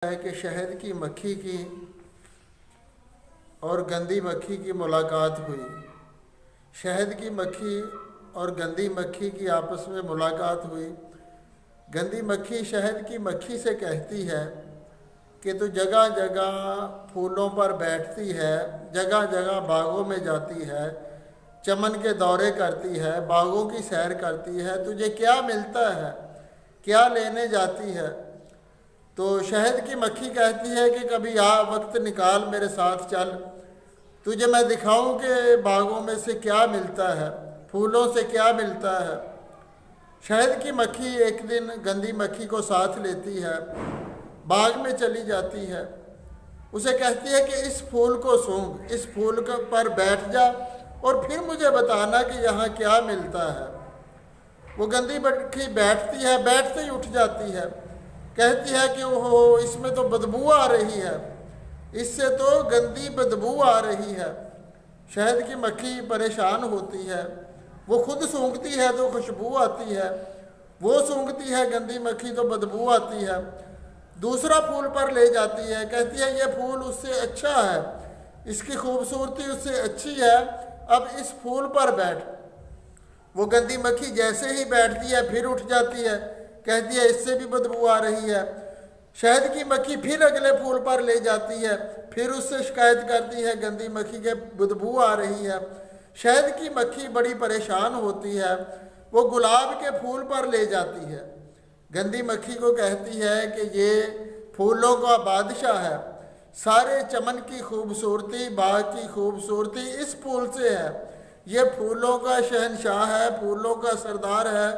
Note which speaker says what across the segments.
Speaker 1: ہے کہ شہد کی مکھی کی اور گندی مکھی کی ملاقات ہوئی۔ شہد کی مکھی اور گندی مکھی کی آپس میں ملاقات ہوئی۔ گندی مکھی شہد کی مکھی سے کہتی ہے کہ تو جگہ جگہ پھولوں پر بیٹھتی ہے، جگہ جگہ باغوں میں جاتی ہے، چمن کے دورے کرتی ہے، باغوں کی سیر کرتی ہے، تجھے کیا ملتا ہے، کیا لینے جاتی ہے؟ تو شہد کی مکھی کہتی ہے کہ کبھی وقت نکال میرے ساتھ چل، تجھے میں دکھاؤں کہ باغوں میں سے کیا ملتا ہے، پھولوں سے کیا ملتا ہے۔ شہد کی مکھی ایک دن گندی مکھی کو ساتھ لیتی ہے، باغ میں چلی جاتی ہے، اسے کہتی ہے کہ اس پھول کو سونگھ، اس پھول پر بیٹھ جا اور پھر مجھے بتانا کہ یہاں کیا ملتا ہے۔ وہ گندی مکھی بیٹھتی ہے، بیٹھتے ہی اٹھ جاتی ہے، کہتی ہے کہ اوہ اس میں تو بدبو آ رہی ہے، اس سے تو گندی بدبو آ رہی ہے۔ شہد کی مکھی پریشان ہوتی ہے، وہ خود سونگھتی ہے تو خوشبو آتی ہے، وہ سونگھتی ہے گندی مکھی تو بدبو آتی ہے۔ دوسرا پھول پر لے جاتی ہے، کہتی ہے یہ پھول اس سے اچھا ہے، اس کی خوبصورتی اس سے اچھی ہے، اب اس پھول پر بیٹھ۔ وہ گندی مکھی جیسے ہی بیٹھتی ہے پھر اٹھ جاتی ہے، کہتی ہے اس سے بھی بدبو آ رہی ہے۔ شہد کی مکھی پھر اگلے پھول پر لے جاتی ہے، پھر اس سے شکایت کرتی ہے گندی مکھی کے بدبو آ رہی ہے۔ شہد کی مکھی بڑی پریشان ہوتی ہے، وہ گلاب کے پھول پر لے جاتی ہے، گندی مکھی کو کہتی ہے کہ یہ پھولوں کا بادشاہ ہے، سارے چمن کی خوبصورتی، باغ کی خوبصورتی اس پھول سے ہے، یہ پھولوں کا شہنشاہ ہے، پھولوں کا سردار ہے،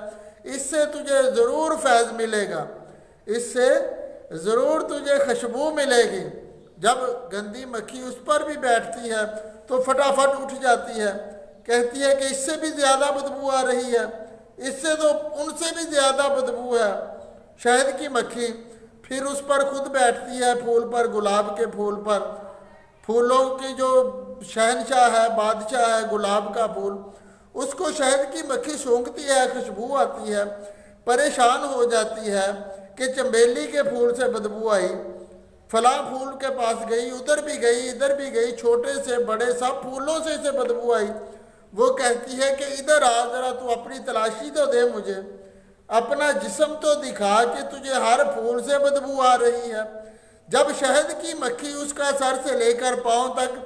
Speaker 1: اس سے تجھے ضرور فیض ملے گا، اس سے ضرور تجھے خوشبو ملے گی۔ جب گندی مکھی اس پر بھی بیٹھتی ہے تو فٹافٹ اٹھ جاتی ہے، کہتی ہے کہ اس سے بھی زیادہ بدبو آ رہی ہے، اس سے تو ان سے بھی زیادہ بدبو ہے۔ شہد کی مکھی پھر اس پر خود بیٹھتی ہے، پھول پر، گلاب کے پھول پر، پھولوں کی جو شہنشاہ ہے، بادشاہ ہے، گلاب کا پھول، اس کو شہد کی مکھی سونگھتی ہے، خوشبو آتی ہے، پریشان ہو جاتی ہے کہ چنبیلی کے پھول سے بدبو آئی، فلاں پھول کے پاس گئی، ادھر بھی گئی، ادھر بھی گئی، چھوٹے سے بڑے سب پھولوں سے اسے بدبو آئی۔ وہ کہتی ہے کہ ادھر آ ذرا، تو اپنی تلاشی تو دے مجھے، اپنا جسم تو دکھا کہ تجھے ہر پھول سے بدبو آ رہی ہے۔ جب شہد کی مکھی اس کا سر سے لے کر پاؤں تک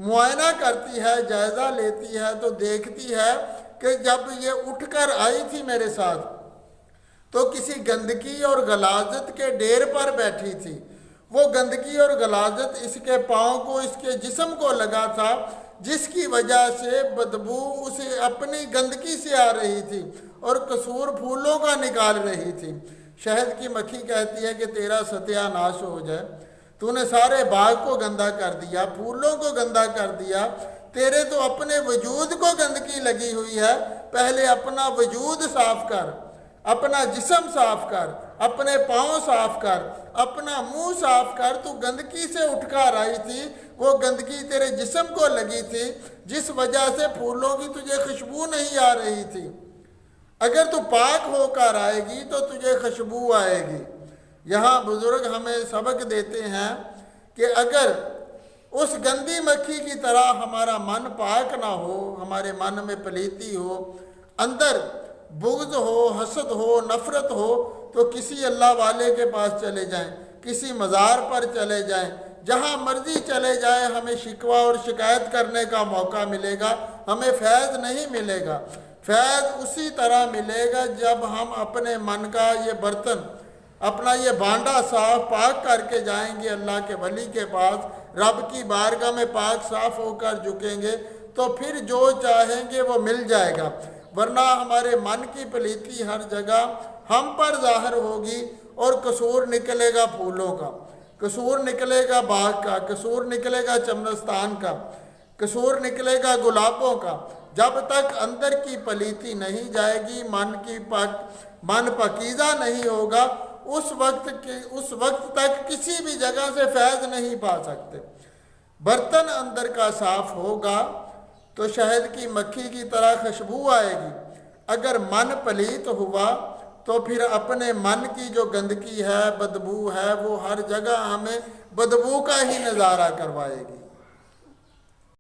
Speaker 1: معائنہ کرتی ہے، جائزہ لیتی ہے، تو دیکھتی ہے کہ جب یہ اٹھ کر آئی تھی میرے ساتھ تو کسی گندگی اور غلاظت کے ڈیر پر بیٹھی تھی، وہ گندگی اور غلاظت اس کے پاؤں کو، اس کے جسم کو لگا تھا، جس کی وجہ سے بدبو اسے اپنی گندگی سے آ رہی تھی اور قصور پھولوں کا نکال رہی تھی۔ شہد کی مکھی کہتی ہے کہ تیرا ستیہ ناش ہو جائے، تو نے سارے باغ کو گندا کر دیا، پھولوں کو گندا کر دیا، تیرے تو اپنے وجود کو گندگی لگی ہوئی ہے، پہلے اپنا وجود صاف کر، اپنا جسم صاف کر، اپنے پاؤں صاف کر، اپنا منہ صاف کر۔ تو گندگی سے اٹھ کر آئی تھی، وہ گندگی تیرے جسم کو لگی تھی، جس وجہ سے پھولوں کی تجھے خوشبو نہیں آ رہی تھی۔ اگر تو پاک ہو کر آئے گی تو تجھے خوشبو آئے گی۔ یہاں بزرگ ہمیں سبق دیتے ہیں کہ اگر اس گندی مکھی کی طرح ہمارا من پاک نہ ہو، ہمارے من میں پلیتی ہو، اندر بغض ہو، حسد ہو، نفرت ہو، تو کسی اللہ والے کے پاس چلے جائیں، کسی مزار پر چلے جائیں، جہاں مرضی چلے جائیں، ہمیں شکوہ اور شکایت کرنے کا موقع ملے گا، ہمیں فیض نہیں ملے گا۔ فیض اسی طرح ملے گا جب ہم اپنے من کا یہ برتن، اپنا یہ بانڈا صاف پاک کر کے جائیں گے اللہ کے ولی کے پاس، رب کی بارگاہ میں پاک صاف ہو کر جھکیں گے، تو پھر جو چاہیں گے وہ مل جائے گا۔ ورنہ ہمارے من کی پلیتی ہر جگہ ہم پر ظاہر ہوگی اور قصور نکلے گا پھولوں کا، قصور نکلے گا باغ کا، قصور نکلے گا چمنستان کا، قصور نکلے گا گلابوں کا۔ جب تک اندر کی پلیتی نہیں جائے گی، من پاکیزہ نہیں ہوگا، اس وقت تک کسی بھی جگہ سے فیض نہیں پا سکتے۔ برتن اندر کا صاف ہوگا تو شہد کی مکھی کی طرح خوشبو آئے گی۔ اگر من پلیت ہوا تو پھر اپنے من کی جو گندگی ہے، بدبو ہے، وہ ہر جگہ ہمیں بدبو کا ہی نظارہ کروائے گی۔